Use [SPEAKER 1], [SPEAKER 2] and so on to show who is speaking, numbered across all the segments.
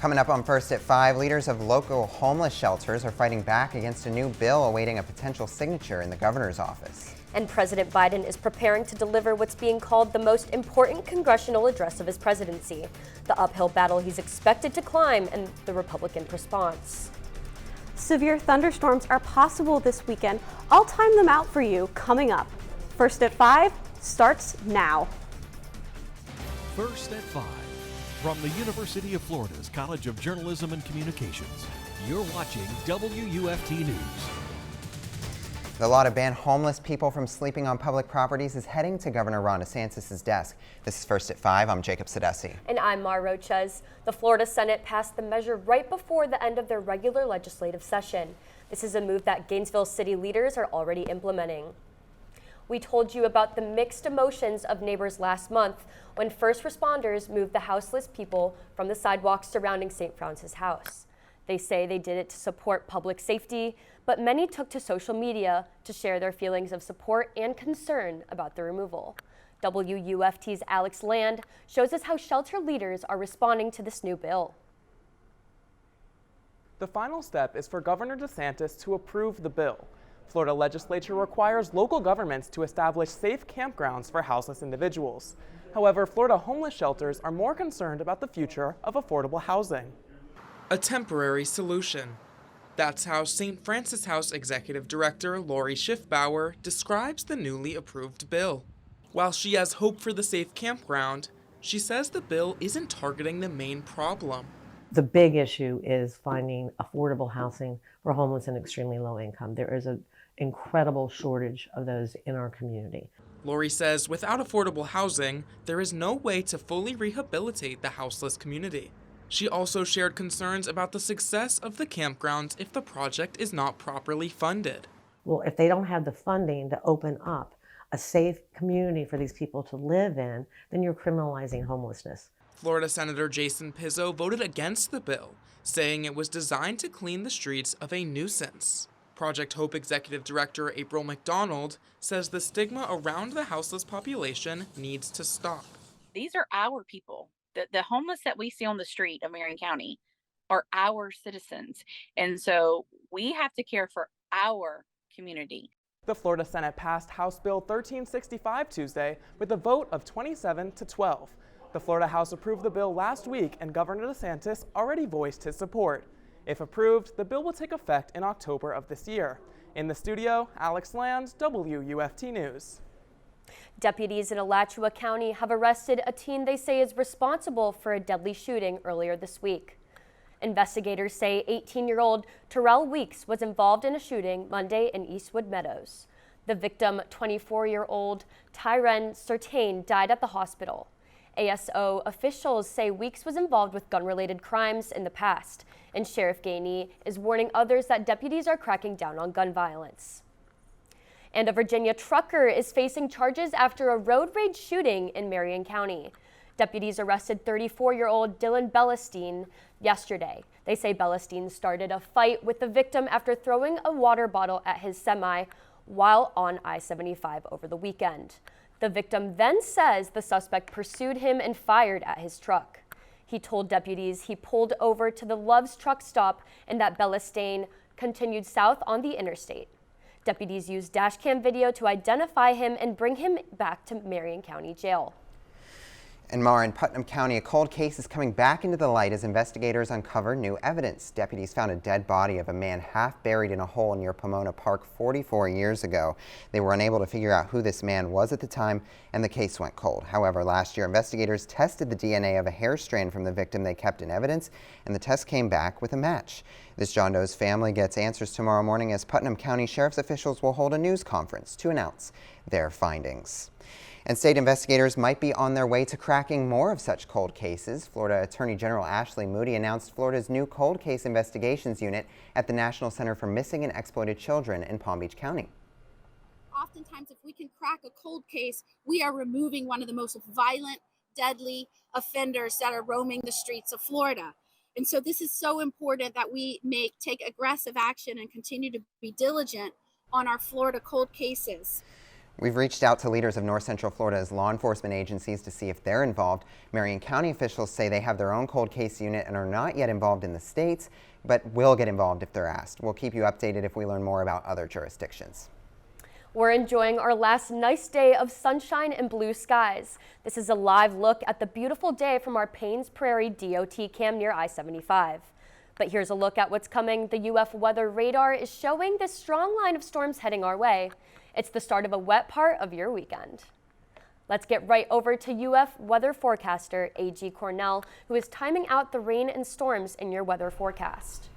[SPEAKER 1] Coming up on First at 5, leaders of local homeless shelters are fighting back against a new bill awaiting a potential signature in the governor's office.
[SPEAKER 2] And President Biden is preparing to deliver what's being called the most important congressional address of his presidency, the uphill battle he's expected to climb and the Republican response.
[SPEAKER 3] Severe thunderstorms are possible this weekend. I'll time them out for you coming up. First at 5 starts now.
[SPEAKER 4] First at 5. From the University of Florida's College of Journalism and Communications, you're watching WUFT News.
[SPEAKER 1] The law to ban homeless people from sleeping on public properties is heading to Governor Ron DeSantis' desk. This is First at 5. I'm Jacob Sedesse.
[SPEAKER 2] And I'm Roches. The Florida Senate passed the measure right before the end of their regular legislative session. This is a move that Gainesville city leaders are already implementing. We told you about the mixed emotions of neighbors last month when first responders moved the houseless people from the sidewalks surrounding St. Francis House. They say they did it to support public safety, but many took to social media to share their feelings of support and concern about the removal. WUFT's Alex Land shows us how shelter leaders are responding to this new bill.
[SPEAKER 5] The final step is for Governor DeSantis to approve the bill. Florida legislature requires local governments to establish safe campgrounds for houseless individuals. However, Florida homeless shelters are more concerned about the future of affordable housing.
[SPEAKER 6] A temporary solution. That's how St. Francis House Executive Director Lori Schiffbauer describes the newly approved bill. While she has hope for the safe campground, she says the bill isn't targeting the main problem.
[SPEAKER 7] The big issue is finding affordable housing for homeless and extremely low income. There is an incredible shortage of those in our community.
[SPEAKER 6] Lori says without affordable housing, there is no way to fully rehabilitate the houseless community. She also shared concerns about the success of the campgrounds if the project is not properly funded.
[SPEAKER 7] Well, if they don't have the funding to open up a safe community for these people to live in, then you're criminalizing homelessness.
[SPEAKER 6] Florida Senator Jason Pizzo voted against the bill, saying it was designed to clean the streets of a nuisance. Project Hope Executive Director April McDonald says the stigma around the houseless population needs to stop.
[SPEAKER 8] These are our people. The homeless that we see on the street of Marion County are our citizens. And so we have to care for our community.
[SPEAKER 5] The Florida Senate passed House Bill 1365 Tuesday with a vote of 27 to 12. The Florida House approved the bill last week, and Governor DeSantis already voiced his support. If approved, the bill will take effect in October of this year. In the studio, Alex Land, WUFT News.
[SPEAKER 2] Deputies in Alachua County have arrested a teen they say is responsible for a deadly shooting earlier this week. Investigators say 18-year-old Terrell Weeks was involved in a shooting Monday in Eastwood Meadows. The victim, 24-year-old Tyren Sertain, died at the hospital. ASO officials say Weeks was involved with gun-related crimes in the past, and Sheriff Gainey is warning others that deputies are cracking down on gun violence. And a Virginia trucker is facing charges after a road rage shooting in Marion County. Deputies arrested 34-year-old Dylan Bellestein yesterday. They say Bellestein started a fight with the victim after throwing a water bottle at his semi while on I-75 over the weekend. The victim then says the suspect pursued him and fired at his truck. He told deputies he pulled over to the Love's truck stop and that Bellestein continued south on the interstate. Deputies used dashcam video to identify him and bring him back to Marion County Jail.
[SPEAKER 1] In Putnam County, a cold case is coming back into the light as investigators uncover new evidence. Deputies found a dead body of a man half buried in a hole near Pomona Park 44 years ago. They were unable to figure out who this man was at the time, and the case went cold. However, last year, investigators tested the DNA of a hair strand from the victim they kept in evidence, and the test came back with a match. This John Doe's family gets answers tomorrow morning as Putnam County Sheriff's officials will hold a news conference to announce their findings. And state investigators might be on their way to cracking more of such cold cases. Florida Attorney General Ashley Moody announced Florida's new cold case investigations unit at the National Center for Missing and Exploited Children in Palm Beach County.
[SPEAKER 9] Oftentimes, if we can crack a cold case, we are removing one of the most violent, deadly offenders that are roaming the streets of Florida. And so this is so important that we take aggressive action and continue to be diligent on our Florida cold cases.
[SPEAKER 1] We've reached out to leaders of North Central Florida's law enforcement agencies to see if they're involved. Marion County officials say they have their own cold case unit and are not yet involved in the states, but will get involved if they're asked. We'll keep you updated if we learn more about other jurisdictions.
[SPEAKER 2] We're enjoying our last nice day of sunshine and blue skies. This is a live look at the beautiful day from our Paynes Prairie DOT cam near I-75. But here's a look at what's coming. The UF weather radar is showing this strong line of storms heading our way. It's the start of a wet part of your weekend. Let's get right over to UF weather forecaster AG Cornell, who is timing out the rain and storms in your weather forecast.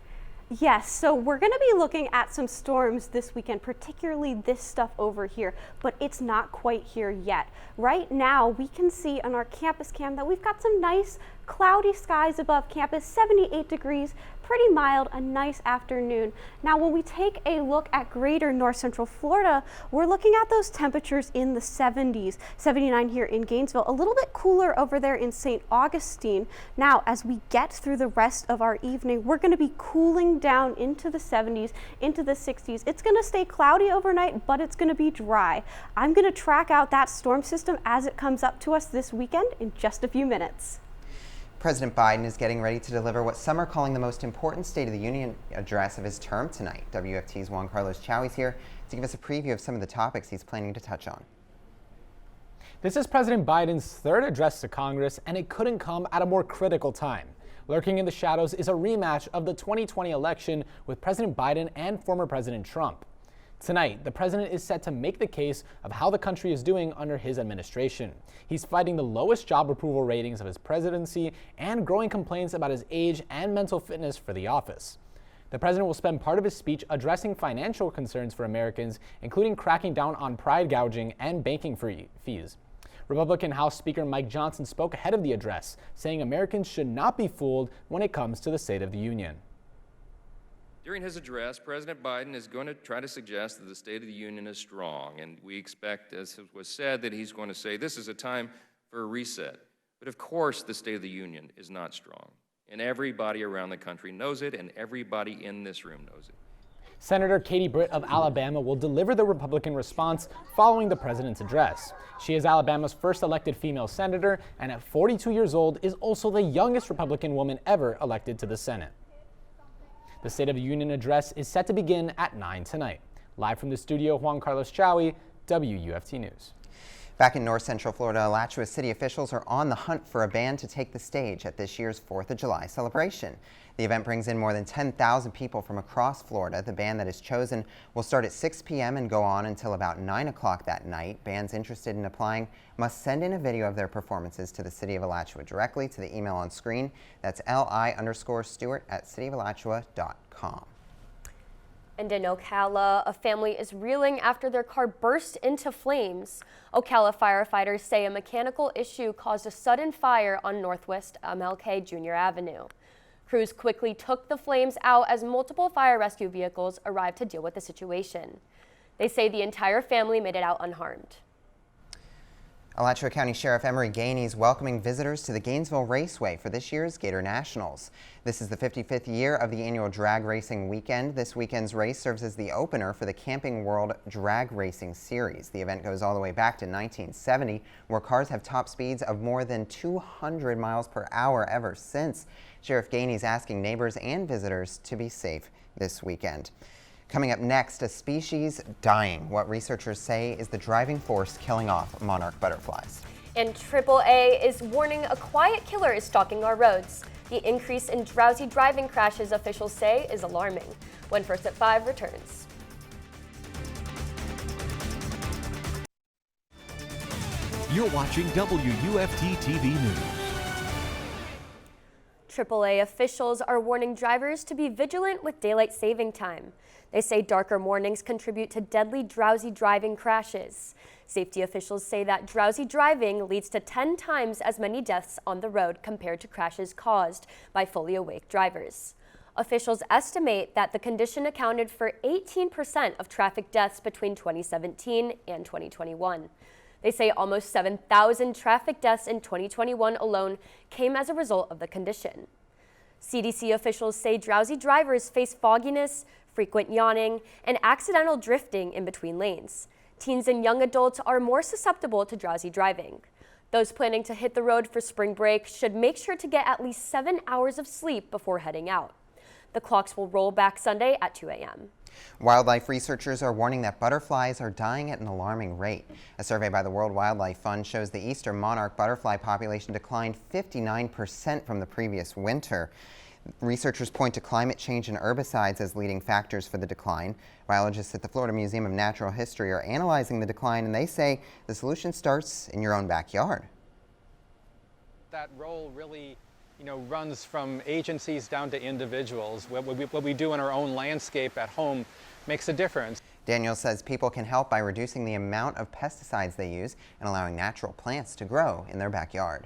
[SPEAKER 3] Yes, so we're going to be looking at some storms this weekend, particularly this stuff over here, but it's not quite here yet. Right now, we can see on our campus cam that we've got some nice cloudy skies above campus, 78 degrees, pretty mild, a nice afternoon. Now, when we take a look at greater North Central Florida, we're looking at those temperatures in the 70s, 79 here in Gainesville, a little bit cooler over there in St. Augustine. Now, as we get through the rest of our evening, we're going to be cooling down into the 70s, into the 60s. It's going to stay cloudy overnight, but it's going to be dry. I'm going to track out that storm system as it comes up to us this weekend in just a few minutes.
[SPEAKER 1] President Biden is getting ready to deliver what some are calling the most important State of the Union address of his term tonight. WUFT's Juan Chaoui is here to give us a preview of some of the topics he's planning to touch on.
[SPEAKER 10] This is President Biden's third address to Congress, and it couldn't come at a more critical time. Lurking in the shadows is a rematch of the 2020 election with President Biden and former President Trump. Tonight, the president is set to make the case of how the country is doing under his administration. He's fighting the lowest job approval ratings of his presidency and growing complaints about his age and mental fitness for the office. The president will spend part of his speech addressing financial concerns for Americans, including cracking down on pride gouging and banking fees. Republican House Speaker Mike Johnson spoke ahead of the address, saying Americans should not be fooled when it comes to the State of the Union.
[SPEAKER 11] During his address, President Biden is going to try to suggest that the State of the Union is strong, and we expect, as was said, that he's going to say this is a time for a reset. But of course, the State of the Union is not strong, and everybody around the country knows it, and everybody in this room knows it.
[SPEAKER 10] Senator Katie Britt of Alabama will deliver the Republican response following the president's address. She is Alabama's first elected female senator, and at 42 years old is also the youngest Republican woman ever elected to the Senate. The State of the Union address is set to begin at 9 tonight. Live from the studio, Juan Chaoui, WUFT News.
[SPEAKER 1] Back in North Central Florida, Alachua city officials are on the hunt for a band to take the stage at this year's 4th of July celebration. The event brings in more than 10,000 people from across Florida. The band that is chosen will start at 6 p.m. and go on until about 9 o'clock that night. Bands interested in applying must send in a video of their performances to the City of Alachua directly to the email on screen. That's li_stewart@cityofalachua.com.
[SPEAKER 2] And in Ocala, a family is reeling after their car burst into flames. Ocala firefighters say a mechanical issue caused a sudden fire on Northwest MLK Jr. Avenue. Crews quickly took the flames out as multiple fire rescue vehicles arrived to deal with the situation. They say the entire family made it out unharmed.
[SPEAKER 1] Alachua County Sheriff Emery Gainey is welcoming visitors to the Gainesville Raceway for this year's Gator Nationals. This is the 55th year of the annual drag racing weekend. This weekend's race serves as the opener for the Camping World Drag Racing Series. The event goes all the way back to 1970, where cars have top speeds of more than 200 miles per hour ever since. Sheriff Gainey is asking neighbors and visitors to be safe this weekend. Coming up next, a species dying, what researchers say is the driving force killing off monarch butterflies.
[SPEAKER 2] And AAA is warning a quiet killer is stalking our roads. The increase in drowsy driving crashes, officials say, is alarming. When First at 5 returns.
[SPEAKER 4] You're watching WUFT-TV News.
[SPEAKER 2] AAA officials are warning drivers to be vigilant with daylight saving time. They say darker mornings contribute to deadly drowsy driving crashes. Safety officials say that drowsy driving leads to 10 times as many deaths on the road compared to crashes caused by fully awake drivers. Officials estimate that the condition accounted for 18% of traffic deaths between 2017 and 2021. They say almost 7,000 traffic deaths in 2021 alone came as a result of the condition. CDC officials say drowsy drivers face fogginess, frequent yawning, and accidental drifting in between lanes. Teens and young adults are more susceptible to drowsy driving. Those planning to hit the road for spring break should make sure to get at least 7 hours of sleep before heading out. The clocks will roll back Sunday at 2 a.m.
[SPEAKER 1] Wildlife researchers are warning that butterflies are dying at an alarming rate. A survey by the World Wildlife Fund shows the eastern monarch butterfly population declined 59% from the previous winter. Researchers point to climate change and herbicides as leading factors for the decline. Biologists at the Florida Museum of Natural History are analyzing the decline, and they say the solution starts in your own backyard.
[SPEAKER 12] That role really runs from agencies down to individuals. What we do in our own landscape at home makes a difference.
[SPEAKER 1] Daniel says people can help by reducing the amount of pesticides they use and allowing natural plants to grow in their backyard.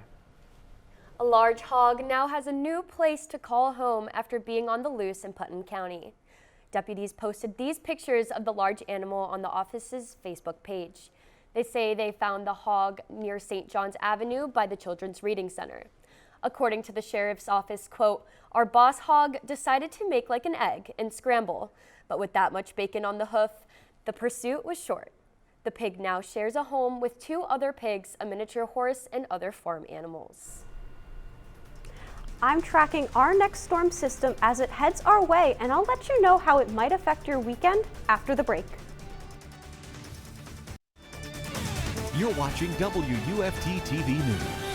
[SPEAKER 2] A large hog now has a new place to call home after being on the loose in Putnam County. Deputies posted these pictures of the large animal on the office's Facebook page. They say they found the hog near St. John's Avenue by the Children's Reading Center. According to the sheriff's office, quote, "Our boss hog decided to make like an egg and scramble, but with that much bacon on the hoof, the pursuit was short." The pig now shares a home with 2 other pigs, a miniature horse, and other farm animals.
[SPEAKER 3] I'm tracking our next storm system as it heads our way, and I'll let you know how it might affect your weekend after the break.
[SPEAKER 4] You're watching WUFT-TV News.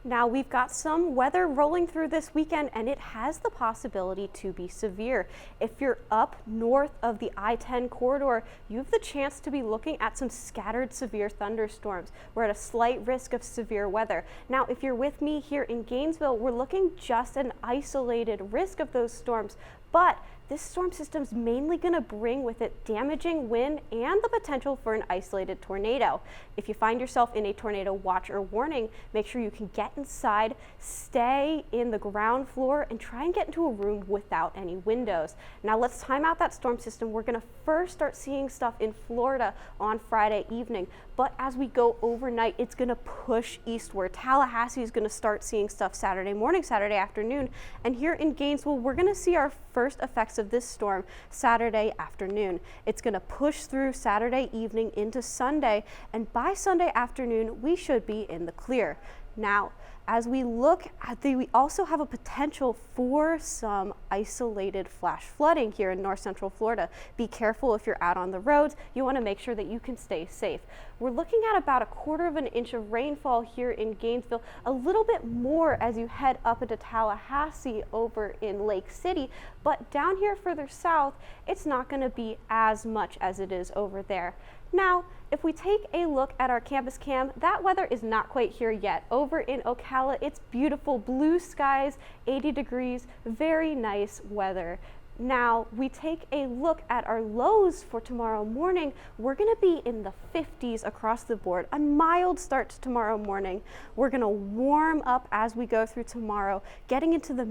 [SPEAKER 3] Now we've got some weather rolling through this weekend, and it has the possibility to be severe. If you're up north of the I-10 corridor, you have the chance to be looking at some scattered severe thunderstorms. We're at a slight risk of severe weather. Now, if you're with me here in Gainesville, we're looking just an isolated risk of those storms, but this storm system's mainly going to bring with it damaging wind and the potential for an isolated tornado. If you find yourself in a tornado watch or warning, make sure you can get inside, stay in the ground floor, and try and get into a room without any windows. Now let's time out that storm system. We're going to first start seeing stuff in Florida on Friday evening, but as we go overnight, it's going to push eastward. Tallahassee is going to start seeing stuff Saturday morning, Saturday afternoon, and here in Gainesville, we're going to see our first effects of this storm Saturday afternoon. It's going to push through Saturday evening into Sunday, and by Sunday afternoon, we should be in the clear. Now, as we look at we also have a potential for some isolated flash flooding here in north central Florida. Be careful if you're out on the roads. You want to make sure that you can stay safe. We're looking at about 1/4 of an inch of rainfall here in Gainesville, a little bit more as you head up into Tallahassee over in Lake City, but down here further south, it's not going to be as much as it is over there. Now, if we take a look at our campus cam, that weather is not quite here yet. Over in Ocala, it's beautiful blue skies, 80 degrees, very nice weather. Now, we take a look at our lows for tomorrow morning. We're going to be in the 50s across the board. A mild start to tomorrow morning. We're going to warm up as we go through tomorrow, getting into the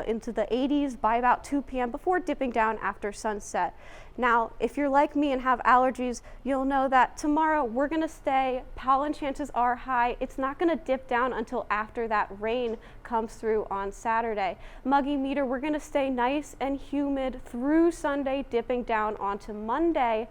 [SPEAKER 3] into the 80s by about 2 p.m. before dipping down after sunset. Now, if you're like me and have allergies, you'll know that tomorrow we're going to stay. Pollen chances are high. It's not going to dip down until after that rain comes through on Saturday. Muggy meter, we're going to stay nice and humid through Sunday, dipping down onto Monday.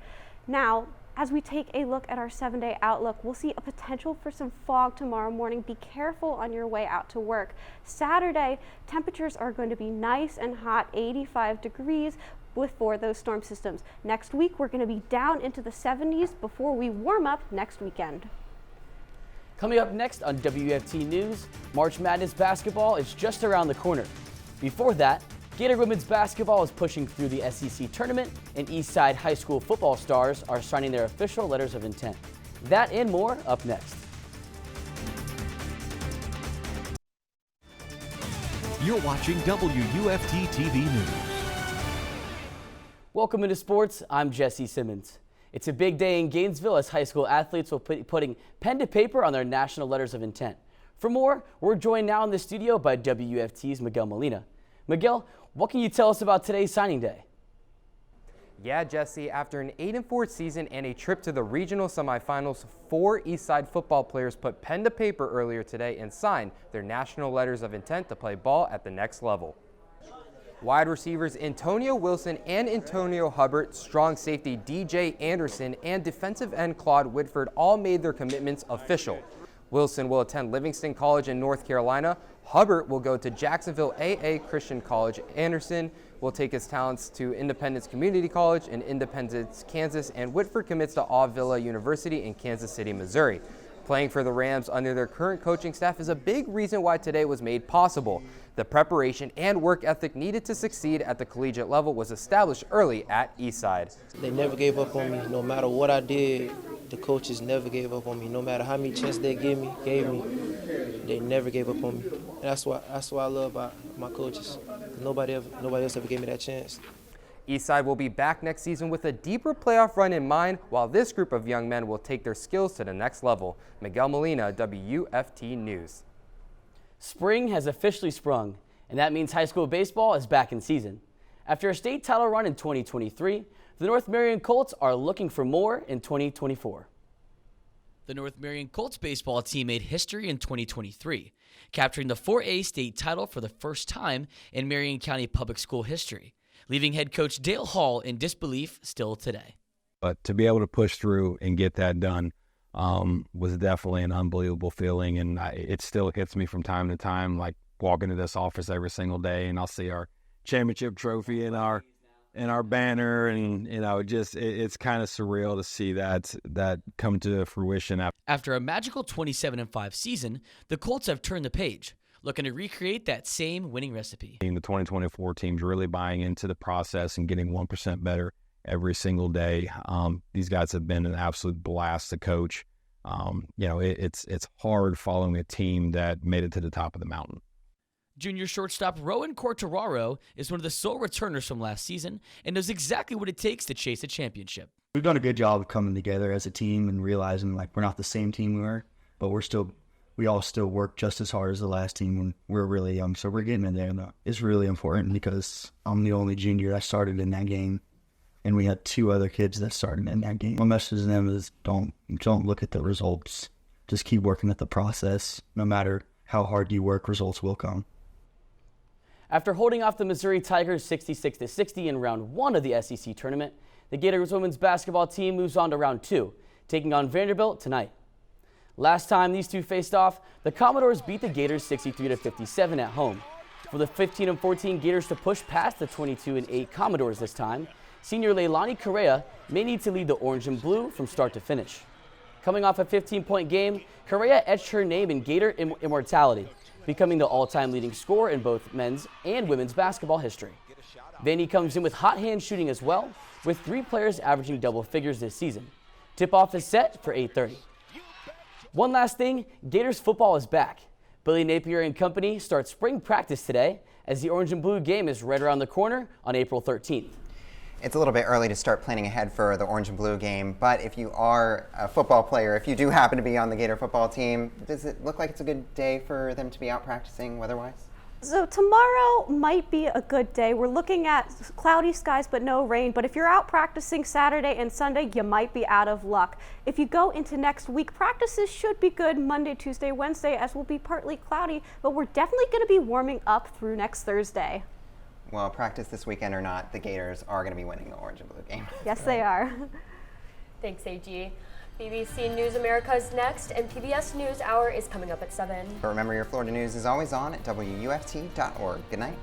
[SPEAKER 3] Now, as we take a look at our 7-day outlook, we'll see a potential for some fog tomorrow morning. Be careful on your way out to work. Saturday, temperatures are going to be nice and hot, 85 degrees. For those storm systems. Next week, we're going to be down into the 70s before we warm up next weekend.
[SPEAKER 13] Coming up next on WFT News, March Madness basketball is just around the corner. Before that, Gator women's basketball is pushing through the SEC tournament, and Eastside High School football stars are signing their official letters of intent. That and more up next.
[SPEAKER 4] You're watching WUFT-TV News.
[SPEAKER 13] Welcome into sports. I'm Jesse Simmons. It's a big day in Gainesville as high school athletes will be putting pen to paper on their national letters of intent. For more, we're joined now in the studio by WFT's Miguel Molina. Miguel, what can you tell us about today's signing day?
[SPEAKER 14] Yeah, Jesse, after an 8-4 season and a trip to the regional semifinals, 4 Eastside football players put pen to paper earlier today and signed their national letters of intent to play ball at the next level. Wide receivers Antonio Wilson and Antonio Hubbard, strong safety DJ Anderson, and defensive end Claude Whitford all made their commitments official. Wilson will attend Livingston College in North Carolina. Hubbard will go to Jacksonville AA Christian College. Anderson will take his talents to Independence Community College in Independence, Kansas, and Whitford commits to Avila University in Kansas City, Missouri. Playing for the Rams under their current coaching staff is a big reason why today was made possible. The preparation and work ethic needed to succeed at the collegiate level was established early at Eastside.
[SPEAKER 15] They never gave up on me. No matter what I did, the coaches never gave up on me. No matter how many chances they gave me, they never gave up on me. And that's what I love about my coaches. Nobody else ever gave me that chance.
[SPEAKER 14] Eastside will be back next season with a deeper playoff run in mind, while this group of young men will take their skills to the next level. Miguel Molina, WUFT News.
[SPEAKER 13] Spring has officially sprung, and that means high school baseball is back in season. After a state title run in 2023, the North Marion Colts are looking for more in 2024.
[SPEAKER 16] The North Marion Colts baseball team made history in 2023, capturing the 4A state title for the first time in Marion County Public School history, leaving head coach Dale Hall in disbelief still today.
[SPEAKER 17] But to be able to push through and get that done was definitely an unbelievable feeling, and it still hits me from time to time, like walking to this office every single day, and I'll see our championship trophy and our banner, and it's kind of surreal to see that come to fruition.
[SPEAKER 16] After a magical 27-5 season, the Colts have turned the page, looking to recreate that same winning recipe.
[SPEAKER 17] The 2024 team's really buying into the process and getting 1% better every single day. These guys have been an absolute blast to coach. It's hard following a team that made it to the top of the mountain.
[SPEAKER 16] Junior shortstop Rowan Cortararo is one of the sole returners from last season and knows exactly what it takes to chase a championship.
[SPEAKER 18] We've done a good job of coming together as a team and realizing like we're not the same team we were, but we all still work just as hard as the last team when we're really young. So we're getting in there. Though. It's really important because I'm the only junior that started in that game, and we had 2 other kids that started in that game. My message to them is don't look at the results. Just keep working at the process. No matter how hard you work, results will come.
[SPEAKER 13] After holding off the Missouri Tigers 66-60 in round 1 of the SEC tournament, the Gators women's basketball team moves on to round 2, taking on Vanderbilt tonight. Last time these two faced off, the Commodores beat the Gators 63-57 at home. For the 15-14 Gators to push past the 22-8 Commodores this time, senior Leilani Correa may need to lead the Orange and Blue from start to finish. Coming off a 15-point game, Correa etched her name in Gator immortality, becoming the all-time leading scorer in both men's and women's basketball history. Vandy comes in with hot hand shooting as well, with 3 players averaging double figures this season. Tip-off is set for 8:30. One last thing, Gators football is back. Billy Napier and company start spring practice today as the Orange and Blue game is right around the corner on April 13th.
[SPEAKER 1] It's a little bit early to start planning ahead for the Orange and Blue game, but if you are a football player, if you do happen to be on the Gator football team, does it look like it's a good day for them to be out practicing weather-wise?
[SPEAKER 3] So tomorrow might be a good day. We're looking at cloudy skies but no rain, but if you're out practicing Saturday and Sunday, you might be out of luck. If you go into next week, practices should be good Monday, Tuesday, Wednesday, as will be partly cloudy, but we're definitely going to be warming up through next Thursday.
[SPEAKER 1] Well, practice this weekend or not, the Gators are going to be winning the Orange and Blue game.
[SPEAKER 3] Yes, they are.
[SPEAKER 2] Thanks, AG. BBC News America is next, and PBS NewsHour is coming up at 7.
[SPEAKER 1] But remember, your Florida news is always on at WUFT.org. Good night.